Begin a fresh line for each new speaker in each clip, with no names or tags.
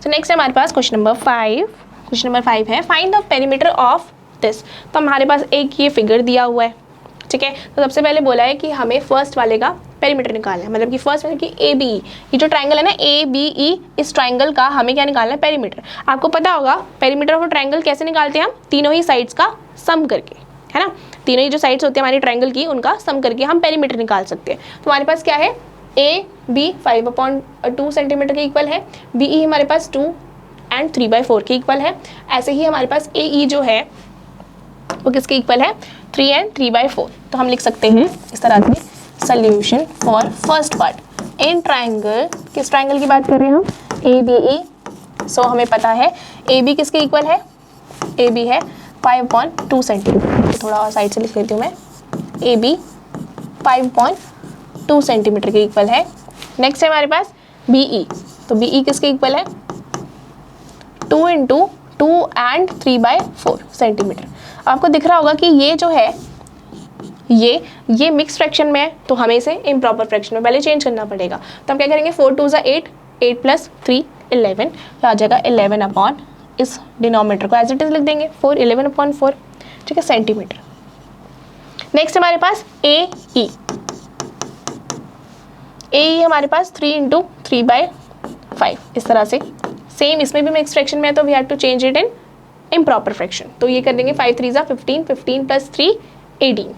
So next है हमारे पास question number 5। Question number 5 है find the perimeter of this. तो हमारे पास एक ये फिगर दिया हुआ है, ठीक है। तो सबसे पहले बोला है कि हमें फर्स्ट वाले का पेरीमीटर निकालना है, मतलब कि फर्स्ट वाले की ए बी ई, ये जो ट्राइंगल है ना ए बी ई, इस ट्राइंगल का हमें क्या निकालना है, पेरीमीटर। आपको पता होगा पेरीमीटर ऑफ ट्राइंगल कैसे निकालते हैं हम, तीनों ही साइड्स का सम करके, है ना। तीनों ही जो साइड्स होती है हमारी ट्राइंगल की, उनका सम करके हम पेरीमीटर निकाल सकते हैं। तो हमारे पास क्या है, ए बी 5/2 सेंटीमीटर के इक्वल है, बी ई हमारे पास 2 एंड 3/4 के इक्वल है। ऐसे ही हमारे पास ए ई जो है वो किसके इक्वल है, 3 एंड 3/4। तो हम लिख सकते हैं इस तरह से, solution for first part in triangle, किस ट्राइंगल की बात कर रहे हैं हम, ए बी ई। सो हमें पता है ए बी किसके इक्वल है, ए बी है 5/2 सेंटीमीटर। तो थोड़ा और साइड से लिख लेती हूँ मैं, ए बी 5/2 सेंटीमीटर के इक्वल है। नेक्स्ट है हमारे पास बी ई। तो बी ई किसके इक्वल है, 2 × 2 एंड 3/4 सेंटीमीटर। आपको दिख रहा होगा कि ये जो है ये मिक्स फ्रैक्शन में है, तो हमें इसे इम्प्रॉपर फ्रैक्शन में पहले चेंज करना पड़ेगा। तो हम क्या करेंगे, 4 2 8, 8 + 3 11, तो आ जाएगा 11 अपॉन, इस डिनोमिनेटर को एज इट इज लिख देंगे 4, 11/4, ठीक है, सेंटीमीटर। नेक्स्ट हमारे पास ए ई हमारे पास 3 × 3/5, इस तरह से। सेम इसमें भी मिक्स फ्रैक्शन में है, तो we have to change it in improper fraction. तो ये कर देंगे 5 3 15, 15 + 3 18,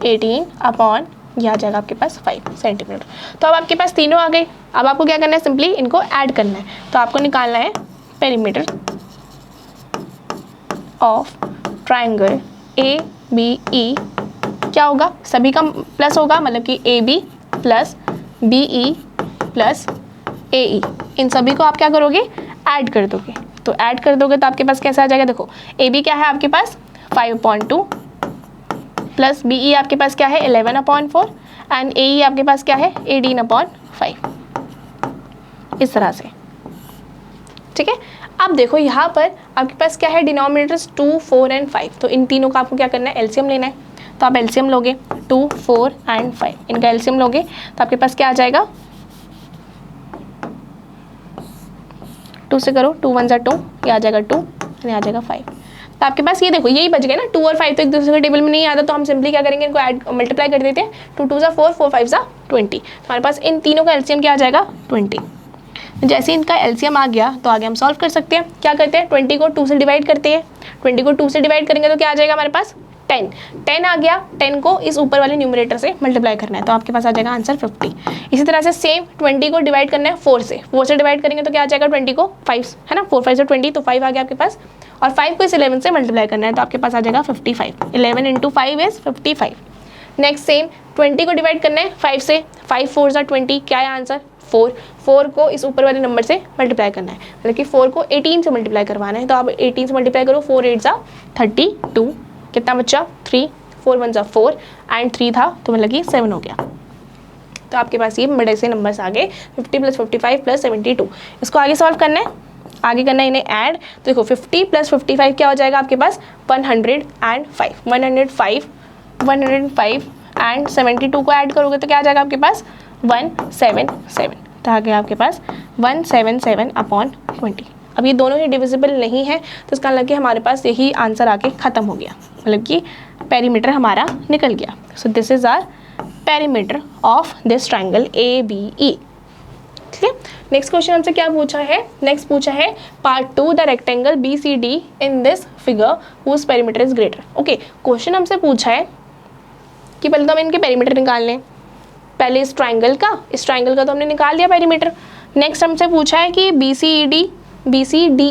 18 अपॉन, ये आ जाएगा आपके पास 5 सेंटीमीटर। तो अब आपके पास तीनों आ गए। अब आपको क्या करना है, सिंपली इनको ऐड करना है। तो आपको निकालना है perimeter of triangle A B E, क्या होगा, सभी का प्लस होगा, मतलब कि A B plus B E plus A E, इन सभी को आप क्या करोगे, ऐड कर दोगे। तो ऐड कर दोगे तो आपके पास कैसे आ जाएगा, देखो ए बी क्या है आपके पास 5/2 प्लस बी ई आपके पास क्या है 11/4 एंड ए ई आपके पास क्या है 18/5, इस तरह से, ठीक है। अब देखो यहाँ पर आपके पास क्या है, डिनोमिनेटर्स 2 4 एंड 5, तो इन तीनों का आपको क्या करना है, एलसीएम लेना है। तो आप एलसीएम लोगे 2 4 एंड 5, इनका एलसीएम लोगे तो आपके पास क्या आ जाएगा, 2 से करो, 2 1 2, ये आ जाएगा 2, ये आ जाएगा 5। तो आपके पास ये देखो यही बच गए ना, 2 और 5 तो एक दूसरे के टेबल में नहीं आता, तो हम सिंपली क्या करेंगे, इनको ऐड मल्टीप्लाई कर देते हैं, 2 2 4, 4 5 20। तो हमारे पास इन तीनों का एलसीएम क्या आ जाएगा 20। जैसे इनका एलसीएम आ गया तो आगे हम सॉल्व कर सकते हैं। क्या करते हैं, 20 को 2 से डिवाइड करते हैं, 20 को 2 से डिवाइड करेंगे तो क्या आ जाएगा हमारे पास 10 आ गया। 10 को इस ऊपर वाले न्यूमरेटर से मल्टीप्लाई करना है, तो आपके पास आ जाएगा आंसर 50। इसी तरह से सेम 20 को डिवाइड करना है 4 से डिवाइड करेंगे तो क्या आ जाएगा, 20 को 5, है ना, 4 5 से 20, तो 5 आ गया आपके पास। और 5 को इस 11 से मल्टीप्लाई करना है तो आपके पास आ जाएगा 55, 11 × 5 इज 55। नेक्स्ट सेम 20 को डिवाइड करना है 5 से, 5 4 20, क्या है आंसर 4 को इस ऊपर वाले नंबर से मल्टीप्लाई करना है, मतलब कि 4 को 18 से मल्टीप्लाई करवाना है। तो आप 18 से मल्टीप्लाई करो, 4 8 32, कितना बच्चा 3, 4 1 4 एंड 3 था तो मतलब कि 7 हो गया। तो आपके पास ये बड़े से नंबर्स आ गए 50 + 55 + 72। इसको आगे सॉल्व करना है, आगे करना है इन्हें ऐड। तो देखो 50 + 55 क्या हो जाएगा आपके पास 105, 105 एंड 72 को ऐड करोगे तो क्या आ जाएगा आपके पास 177। तो आ गया आपके पास 177/20। अब ये दोनों ही डिविजिबल नहीं है, तो इसका मतलब कि हमारे पास यही आंसर आके ख़त्म हो गया, मतलब कि पेरीमीटर हमारा निकल गया। So this is our perimeter of this triangle A B E. ठीक है, नेक्स्ट क्वेश्चन हमसे क्या पूछा है, नेक्स्ट पूछा है part 2 the rectangle B C D in this figure whose perimeter is greater. Okay, question हमसे पूछा है कि पहले तो हम इनके पेरीमीटर निकाल लें। पहले इस ट्राइंगल का तो हमने निकाल लिया पेरीमीटर। नेक्स्ट हमसे पूछा है कि बी सी डी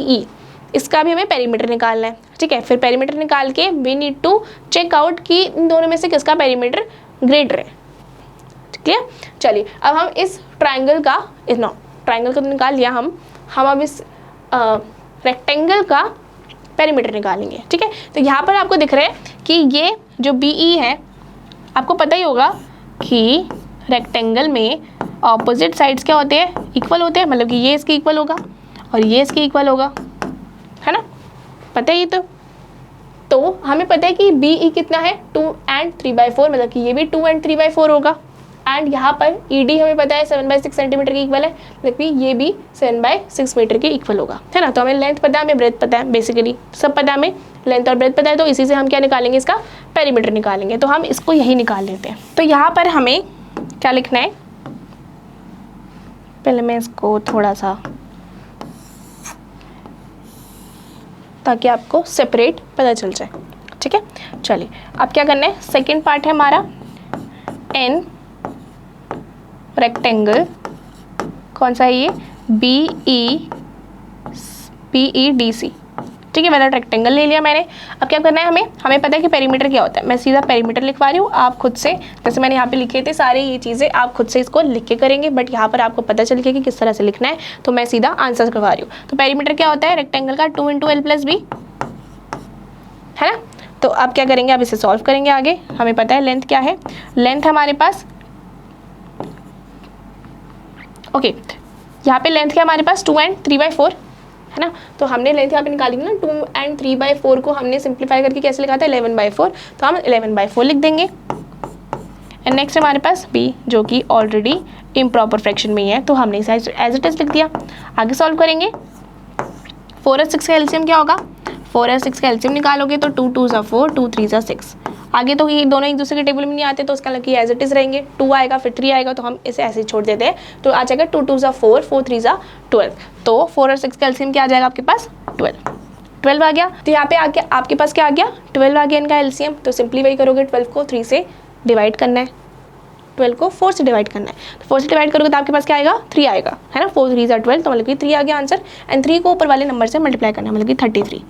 ई, इसका भी हमें पेरीमीटर निकालना है। ठीक है, फिर पेरीमीटर निकाल के we need to check out कि इन दोनों में से किसका पेरीमीटर ग्रेटर है। ठीक है, चलिए अब हम इस ट्राइंगल का तो निकाल लिया हम अब इस रेक्टेंगल का पेरीमीटर निकालेंगे। ठीक है, तो यहाँ पर आपको दिख रहा है कि ये जो बी ई है, आपको पता ही होगा कि रेक्टेंगल में ऑपोजिट साइड्स क्या होते हैं, इक्वल होते हैं, मतलब कि ये इसके इक्वल होगा और ये इसके इक्वल होगा, है ना, पता ही तो हमें पता है कि बी ई कितना है 2 एंड 3/4, मतलब कि ये भी 2 एंड 3/4 होगा। एंड यहाँ पर ED हमें पता है 7/6 सेंटीमीटर की इक्वल है, लेकिन ये भी 7/6 मीटर के इक्वल होगा, है ना। तो हमें लेंथ पता है, हमें ब्रेथ पता है, बेसिकली सब पता है हमें, लेंथ और ब्रेथ पता है, तो इसी से हम क्या निकालेंगे, इसका पेरीमीटर निकालेंगे। तो हम इसको यही निकाल लेते हैं। तो यहाँ पर हमें क्या लिखना है, पहले मैं इसको थोड़ा सा, ताकि आपको सेपरेट पता चल जाए, ठीक है। चलिए अब क्या करना है, सेकेंड पार्ट है हमारा एन रेक्टेंगल, कौन सा है ये, BEDC, ठीक है, वाला रेक्टेंगल ले लिया मैंने। अब क्या करना है, हमें पता है कि पेरीमीटर क्या होता है। मैं सीधा पेरीमीटर लिखवा रही हूँ, आप खुद से, जैसे मैंने यहाँ पे लिखे थे सारे ये चीज़ें, आप खुद से इसको लिख के करेंगे, बट यहाँ पर आपको पता चल गया कि किस तरह से लिखना है, तो मैं सीधा आंसर करवा रही हूँ। तो पेरीमीटर क्या होता है, रेक्टेंगल का 2 × L + B, है ना। तो अब क्या करेंगे, अब इसे सॉल्व करेंगे आगे। हमें पता है लेंथ क्या है, लेंथ हमारे पास, ओके, यहाँ पे लेंथ क्या हमारे पास 2 और 3/4, है ना। तो हमने लेंथ यहाँ पे निकाली ना, 2 और 3/4 को हमने सिंप्लीफाई करके कैसे लिखा था, 11/4, तो हम 11/4 लिख देंगे। एंड नेक्स्ट हमारे पास B, जो कि ऑलरेडी इम्प्रॉपर फ्रैक्शन में ही है, तो हमने इसे एज इट इज लिख दिया। आगे सॉल्व करेंगे, 4 और 6 का एलसीएम क्या होगा, 4 और 6 का एलसीएम निकालोगे तो 2 × 2 = 4, 2 × 3 = 6। आगे तो ये दोनों एक दूसरे के टेबल में नहीं आते, तो उसका लग एज इट इज रहेंगे, 2 आएगा फिर 3 आएगा, तो हम इसे ऐसे ही छोड़ देते हैं। तो आ जाएगा 2 × 2 = 4, 4 × 3 = 12। तो 4 और 6 का एलसीएम क्या आ जाएगा आपके पास, 12 आ गया। तो यहाँ पे आके आपके पास क्या आ गया, 12 आ गया इनका एलसीएम। तो सिंपली वही करोगे, 12 को 3 से डिवाइड करना है, 12 को 4 से डिवाइड करना है। तो 4 से डिवाइड करोगे तो आपके पास क्या आएगा, 3 आएगा, है ना। 4 × 3 = 12, तो मतलब कि 3 आ गया आंसर। एंड 3 को ऊपर वाले नंबर से मल्टीप्लाई करना है, मतलब कि 33।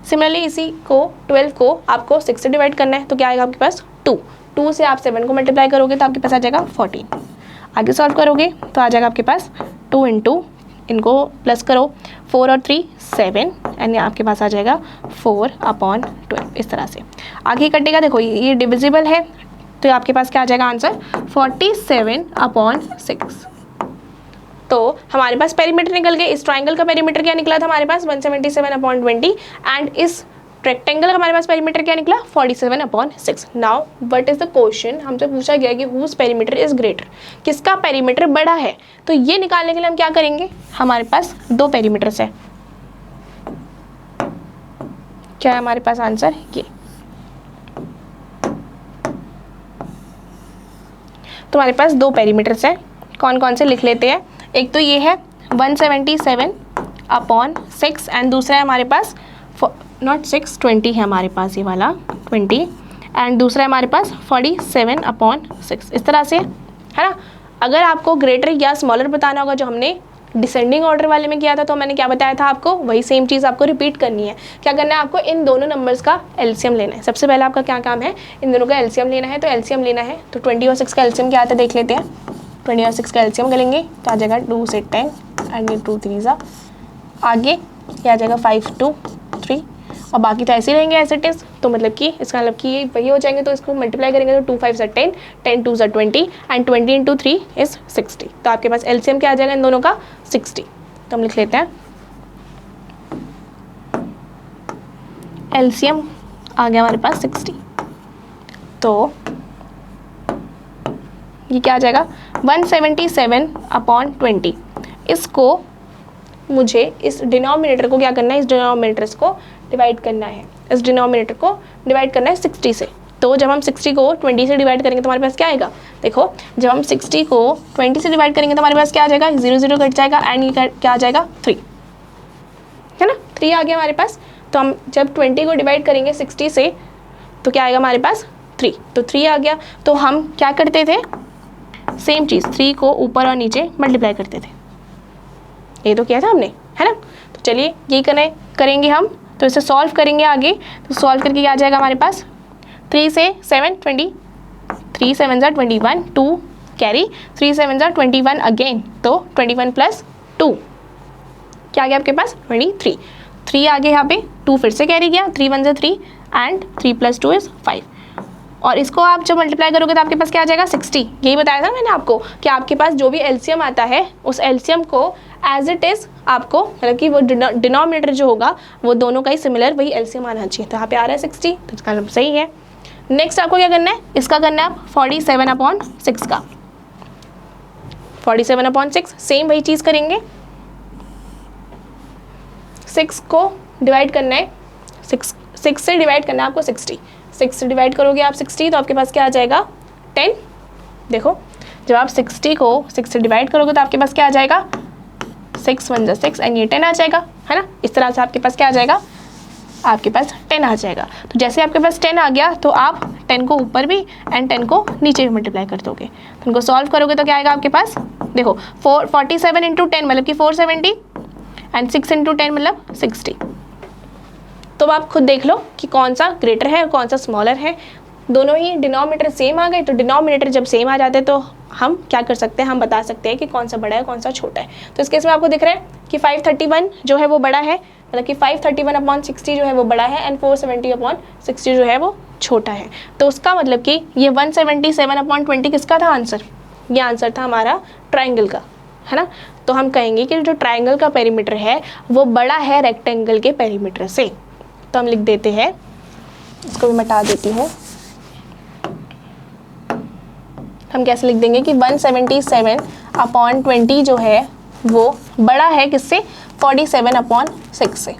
सिमिलरली इसी को 12 को आपको 6 से डिवाइड करना है, तो क्या आएगा आपके पास 2 से आप 7 को मल्टीप्लाई करोगे तो आपके पास आ जाएगा 14। आगे सॉल्व करोगे तो आ जाएगा आपके पास 2 × इनको प्लस करो, 4 और 3 7, एंड आपके पास आ जाएगा 4/12, इस तरह से आगे कटेगा। देखो ये डिविजिबल है, तो आपके पास क्या आ जाएगा आंसर, 47/6। तो हमारे पास पेरीमीटर निकल गए। इस ट्राइंगल का पेरीमीटर क्या निकला था हमारे पास, 177/20, एंड इस रेक्टेंगल का हमारे पास पेरीमीटर क्या निकला, 47/6। Now what is the question, हमसे पूछा गया कि हुज पेरीमीटर इज ग्रेटर, किसका पेरीमीटर बड़ा है। तो ये निकालने के लिए हम क्या करेंगे, हमारे पास 2 पेरीमीटर्स है। क्या है हमारे पास आंसर, ये। तो हमारे पास 2 पेरीमीटर्स है, कौन कौन से लिख लेते हैं। एक तो ये है 177/6, एंड दूसरा है हमारे पास नॉट 6, 20 है हमारे पास, ये वाला 20, एंड दूसरा है हमारे पास 47/6, इस तरह से, है ना। अगर आपको ग्रेटर या स्मॉलर बताना होगा, जो हमने डिसेंडिंग ऑर्डर वाले में किया था, तो मैंने क्या बताया था आपको, वही सेम चीज़ आपको रिपीट करनी है। क्या करना है आपको, इन दोनों नंबर्स का एलसीएम लेना है। सबसे पहले आपका क्या काम है, इन दोनों का एलसीएम लेना है। तो एलसीएम लेना है, तो 20 और 6 का एलसीएम क्या आता है देख लेते हैं। 20 और 6 का एलसीएम करेंगे तो आ जाएगा 2 से 10, एंड 2 × 3 = आगे ये आ जाएगा 5 × 3, और बाकी तो ऐसे ही रहेंगे एज इट इज़। तो मतलब कि इसका मतलब कि ये वही हो जाएंगे, तो इसको मल्टीप्लाई करेंगे तो 2 × 5 = 10, 10 × 2 = 20, एंड 20 × 3 = 60। तो आपके पास एलसीएम क्या आ जाएगा इन दोनों का, 60। तो हम लिख लेते हैं एलसीएम आ गया हमारे पास 60। तो ये क्या आ जाएगा, 177/20। इसको मुझे इस डिनोमिनेटर को क्या करना है, इस डिनोमिनेटर्स को डिवाइड करना है, इस डिनोमिनेटर को डिवाइड करना है 60 से। तो जब हम 60 को 20 से डिवाइड करेंगे तो हमारे पास क्या आएगा, देखो जब हम 60 को 20 से डिवाइड करेंगे तो हमारे पास क्या आ जाएगा, 0 0 कट जाएगा, एंड ये क्या आ जाएगा 3, है ना। 3 आ गया हमारे पास। तो हम जब 20 को डिवाइड करेंगे 60 से तो क्या आएगा हमारे पास 3, तो 3 आ गया। तो हम क्या करते थे, सेम चीज़ 3 को ऊपर और नीचे मल्टीप्लाई करते थे, ये तो किया था हमने, है ना। तो चलिए यही करेंगे हम। तो इसे सॉल्व करेंगे आगे। तो सॉल्व करके क्या आ जाएगा हमारे पास, 3 से 7 20, 3 7 = 21, 2 कैरी, 3 7 = 21 अगेन, तो 21 + 2 क्या आ गया आपके पास 23। 3 आ गया यहाँ पे, 2 फिर से कैरी गया, 3 1 = 3, एंड 3 + 2 = 5। और इसको आप जब मल्टीप्लाई करोगे तो आपके पास क्या आ जाएगा 60। यही बताया था मैंने आपको कि आपके पास जो भी एलसीएम आता है उस एलसीएम को एज इट इज़ आपको, मतलब कि वो डिनोमिनेटर जो होगा वो दोनों का ही सिमिलर वही एलसीएम आना चाहिए। तो यहाँ पे आ रहा है 60, तो इसका मतलब सही है। नेक्स्ट आपको क्या करना है, इसका करना है आप 47/6 का, 47/6 सेम वही चीज़ करेंगे, 6 को डिवाइड करना है, 6 से डिवाइड करना है आपको 60, 6 से डिवाइड करोगे आप 60 तो आपके पास क्या आ जाएगा 10। देखो जब आप 60 को 6 से डिवाइड करोगे तो आपके पास क्या आ जाएगा 6 1 6 एंड ये 10 आ जाएगा, है ना। इस तरह से आपके पास क्या आ जाएगा, आपके पास 10 आ जाएगा। तो जैसे आपके पास 10 आ गया तो आप 10 को ऊपर भी एंड 10 को नीचे भी मल्टीप्लाई कर दोगे, तो इनको सॉल्व करोगे तो क्या आएगा आपके पास, देखो 47 इंटू 10 मतलब कि 470 एंड 6 इंटू 10 मतलब 60। तो आप खुद देख लो कि कौन सा ग्रेटर है और कौन सा स्मॉलर है। दोनों ही डिनोमिनेटर सेम आ गए, तो डिनोमिनेटर जब सेम आ जाते हैं तो हम क्या कर सकते हैं, हम बता सकते हैं कि कौन सा बड़ा है कौन सा छोटा है। तो इस केस में आपको दिख रहा है कि 531 जो है वो बड़ा है, मतलब कि 531/60 जो है वो बड़ा है एंड 470/60 जो है वो छोटा है। तो उसका मतलब कि ये 177/20 किसका था आंसर, ये आंसर था हमारा ट्राइंगल का, है ना। तो हम कहेंगे कि जो ट्राइंगल का पेरीमीटर है वो बड़ा है रेक्टेंगल के पेरीमीटर से। तो हम लिख देते हैं, इसको भी मिटा देती हूँ, हम कैसे लिख देंगे कि 177/20 जो है वो बड़ा है किससे, 47/6 से,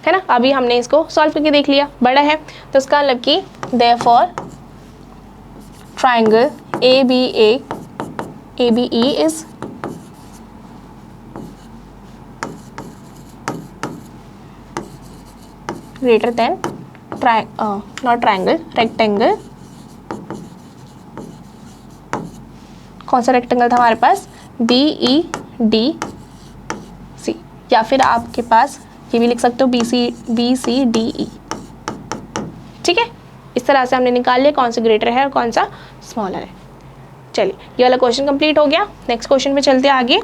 है ना। अभी हमने इसको सॉल्व करके देख लिया, बड़ा है, तो इसका मतलब कि therefore triangle ABE is greater than not triangle, rectangle। कौन सा रेक्टेंगल था हमारे पास, BEDC, या फिर आपके पास ये भी लिख सकते हो BCDE। ठीक है, इस तरह से हमने निकाल लिया कौन सा ग्रेटर है और कौन सा स्मॉलर है। चलिए ये वाला क्वेश्चन कंप्लीट हो गया। नेक्स्ट क्वेश्चन पे चलते हैं आगे।